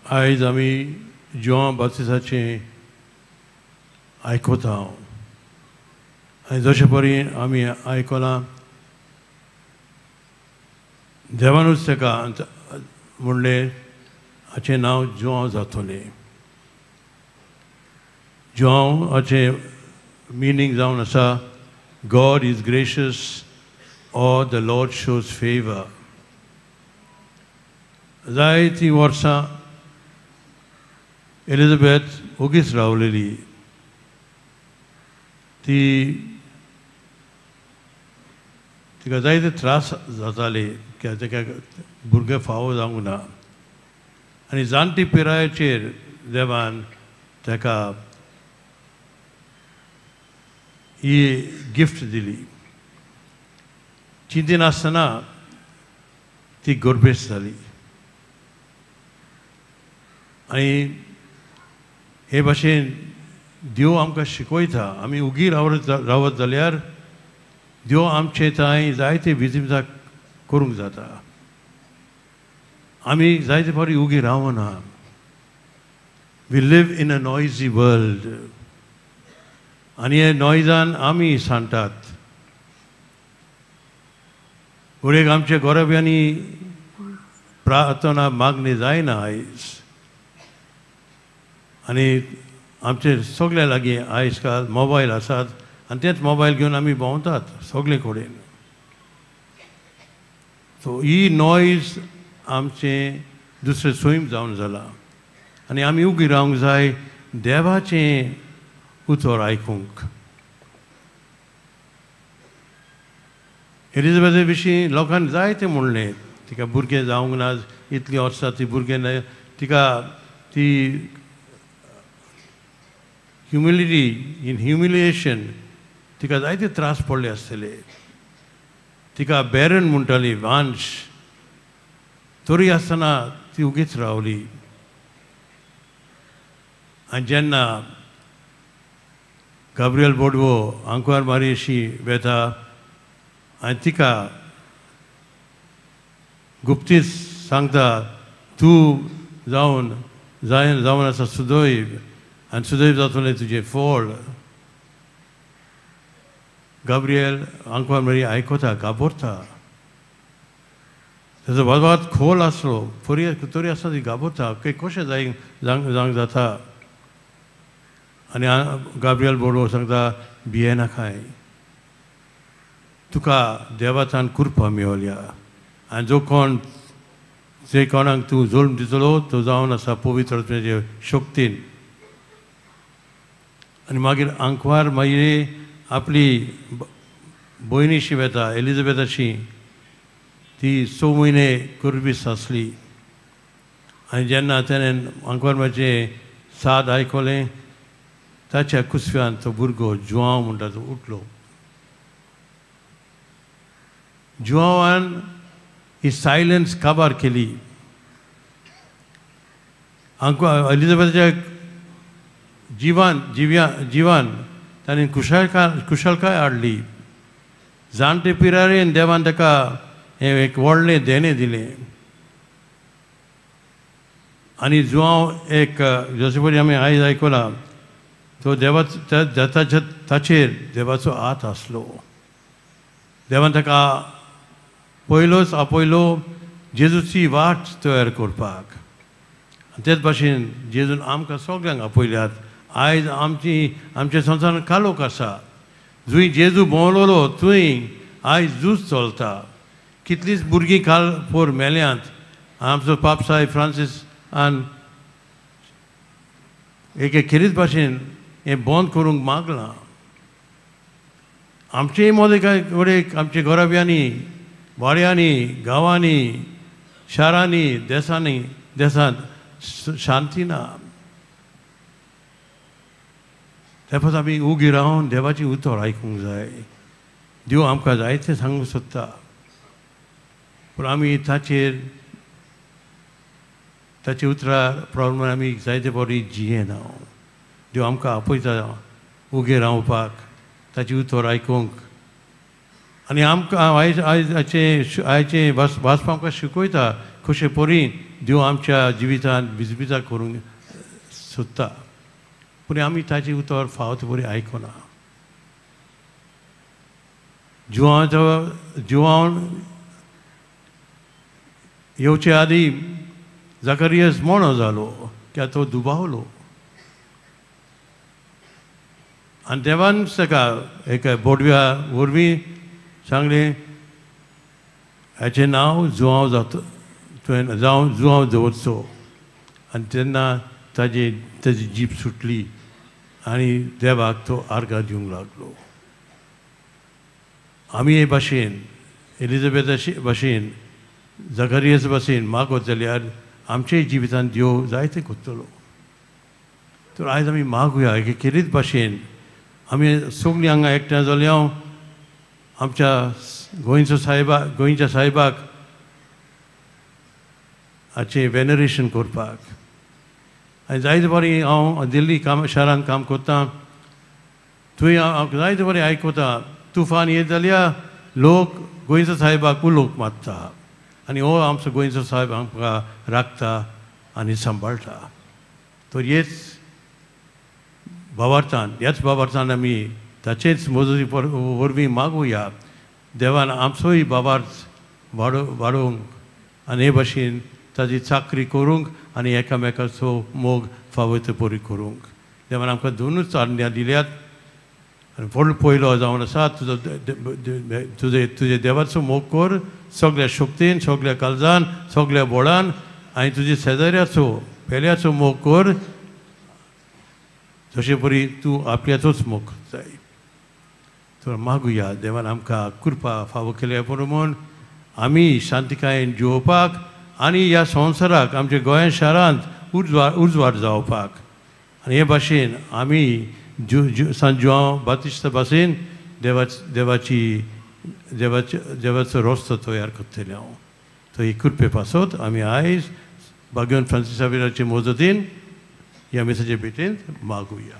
आयज आमी जोआन बाप्तिस्ताचें आयकोता आनी जशे परी आमी आयकलां देवानूच ताका म्हणलें हाचें नांव जोआन जातलें. जोआन हाचें मिनींग जावन आसा God is gracious or the Lord shows favor. जायतीं वर्सां एलिझाबेथ ओगीच रावलेली. तिका जायते त्रास जाताले कित्याक ताका भुरगें फावो जावंक ना आनी जाणटी पिरायेचेर देवान ताका ही गिफ्ट दिली. चिंती नासतना ती गर्भेस्त जाली आनी हे भाशेन देव आमकां शिकयता आमी उगी रावत जाल्यार देव आमचे थंय जायते विजिता करूंक जाता. आमी जायते फावटी उगी रावना. We live in a noisy world आनी हे नॉयजान आमी सांडटात. फुडें आमच्या गोरब्यांनी प्रार्थना मागणी जायना आयज आनी आमचे सगळे लागीं आयज काल मोबायल आसात आनी तेच मोबायल घेवन आमी भोंवतात सगळे कडेन. सो ही नॉयज आमचें दुसरें सैम जावन जालां आनी आमी उगी रावंक जाय देवाचें उतर आयकूंक. एलिझाबेथे विशीं लोकांनी जायतें म्हणलें तिका भुरगें जावंक ना इतलीं वर्सां ती भुरगें ना तिका ती ह्युमिलिएशन तिका जायते त्रास पडले आसतले. तिका बॅरन म्हणटाली वांश तरी आसतना ती उगीच रावली. आनी जेन्ना गाब्रियल बोडवो आंकवार मारी अशी वेता आनी तिका गुप्तीच सांगता तूं जावन आसा सुदैव आनी सुदैव जातलें तुजें फळ. गाब्रियल आंकवार मारी आयकता गाबोरता. तेजो वाद खोल आसलो तरी आसता ती गाबोरता कशें जावंक जाता. आनी गाब्रियल बोडवो सांगता भियेनाकाय तुका देवातान कृपा मेवल्या आनी जो कोण जे कोणाक तूं जुल्म दितलो तो जावन आसा पवित्रतेचे शक्तीन. आनी मागीर आंकवार मागीर आपली भयणीशी वेता एलिझाबेथाची ती 6 म्हयने गर्भिस्त आसली आनी जेन्ना तेणें आंकवार माचें साद आयकलें ताच्या कुसव्यान तो भुरगो जुआंव म्हणटा तो उठलो. जुआंवान ही सायलन्स काबार केली. एलिझाबेथाच्या जिवान ताणें कुशळकाय हाडली. जाणटे पिरायेन देवान ताका हें एक व्हडलें देणें दिलें आनी जुआंव एक जशें परी आमी आयज आयकलां तो ताचेर देवाचो हात आसलो. देवान ताका पयलोच आपयलो जेजूची वाट तयार करपाक. तेच भाशेन जेजून आमकां सगळ्यांक आपयल्यात. आयज आमच्या संवसारांत कालोख आसा. जंय जेजू भोंवलोलो थंय आयज झूज चलता. कितलींच भुरगीं काल पोर मेल्यांत. आमचो पापसाय फ्रांसीस आन एक खेरीत भाशेन हें बंद करूंक मागलां. आमचेय मोदे कडेन आमच्या गोरब्यांनी वाड्यांनी गांवांनी शारांनी देसांत शांती ना. तेपास आमी उगी रावन देवाची उतर आयकूंक जाय. देव आमकां जायतें सांगूंक सोदता पूण आमी ताचे उतरा प्रमाणे आमी जायते बरी जियेना. देव आमकां आपयता उगे रावपाक ताची उतर आयकूंक आनी आमकां आयचे वाचपाक आमकां शिकयता कशें परी देव आमच्या जिवितांत विजबिजा करूंक सोदता पूण आमी ताची उतर फावत बरी आयकना जिवान येवचे आदीं झकरियास मोणो जालो कित्याक तो दुबावलो आनी देवान ताका एका बोडव्या वरवीं सांगलें हाचें नांव जुवांव जावं जुवांव दवरचो आनी तेन्ना ताजी जीप सुटली आनी देवाक तो आर्गां दिवंक लागलो आमी हे भाशेन एलिझाबेथ भाशेन झकरियास भाशेन मागोत जाल्यार आमच्याय जिवितांत देव जायते करतलो तर आयज आमी मागुया एके केलीच भाशेन आमी सगळीं हांगा एकठांय जाल्या आमच्या गोंयच्या सायबाक हाचें वेनरेशन करपाक आनी जायते बरें हांव दिल्ली शारांत काम करतां थंय हांव जायते बरें आयकता तुफान येत जाल्यार लोक गोंयच्या सायबाक उलोवंक मागता आनी हो आमचो गोंयचो सायब आमकां राखता आनी सांबाळटा तर हेच भावार्थान आमी ताचेच मजती वरवीं मागुया देवान आमचोय भावार्थ वाडोवंक आनी हे भाशेन ताची चाकरी करूंक आनी एकामेकाचो मोग फावो बरी करूंक देवान आमकां दोनूच आज्ञा दिल्यात आनी पयलो जावन आसा तुजे देवाचो मोग कर सगळ्या शक्तीन सगळ्या काळजान सगळ्या बोळान आनी तुजे शेजाऱ्याचो पेल्याचो मोग कर तशें परी तूं आपल्याचोच मोग जाय तर मागुया देवान आमकां कृपा फावो केल्या प्रमाण आमी शांतीकायेन जिवपाक आनी ह्या संवसाराक आमच्या गोंया शारांत उजवाड जावपाक आनी हे भाशेन आमी सांत जुआंव बातिस्ता भाशेन देवाचो रस्तो तयार करतले हांव तो ही कृपे पासत आमी आयज भगवान फ्रांसीस सावेराचे मजतीन ह्या मेसाचे भेटेन मागुया